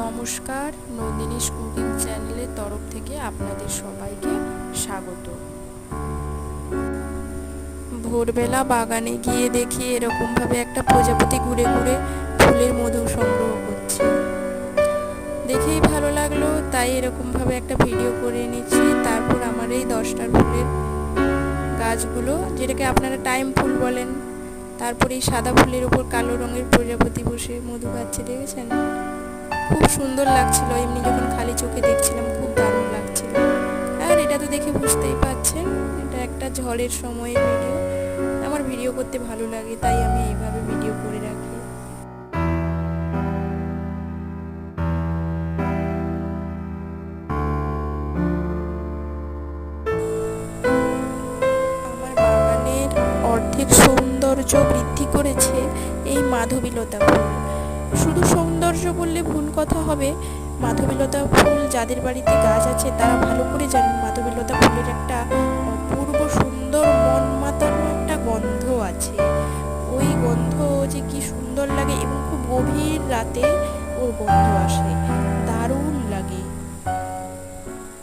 নমস্কার, নন্দিনীস কুকিং চ্যানেলের তরফ থেকে আপনাদের সবাইকে স্বাগত। ভোরবেলা বাগানে গিয়ে দেখি এরকমভাবে একটা প্রজাপতি ঘুরে ঘুরে ফুলের মধু সংগ্রহ করছে। দেখেই ভালো লাগলো, তাই এরকমভাবে একটা ভিডিও করে নিচ্ছি। তারপর আমার এই 10টার ফুলের গাছগুলো, যেটাকে আপনারা টাইম ফুল বলেন, তারপর এই সাদা ফুলের উপর কালো রঙের প্রজাপতি বসে মধু খাচ্ছে, দেখেছেন? খুব সুন্দর লাগছিল, এমনি যখন খালি চোখে দেখছিলাম খুব দারুণ লাগছিল। আর এটা তো দেখে বুঝতেই পাচ্ছেন এটা একটা ঝড়ের সময়ের ভিডিও। আমার ভিডিও করতে ভালো লাগে, তাই আমি এইভাবে ভিডিও করে রাখি। আমার বাগানের অর্ধেক সৌন্দর্য বৃদ্ধি করেছে এই মাধবীলতা ফুল। শুধু সৌন্দর্য বললে ভুল কথা হবে। মাধবীলতা ফুল যাদের বাড়িতে গাছ আছে তারা ভালো করে জানেন মাধবীলতা ফুলের একটা অপূর্ব সুন্দর মন মাতানো একটা গন্ধ আছে। ওই গন্ধ যে কি সুন্দর লাগে, এবং খুব গভীর রাতে ওর গন্ধ আসে।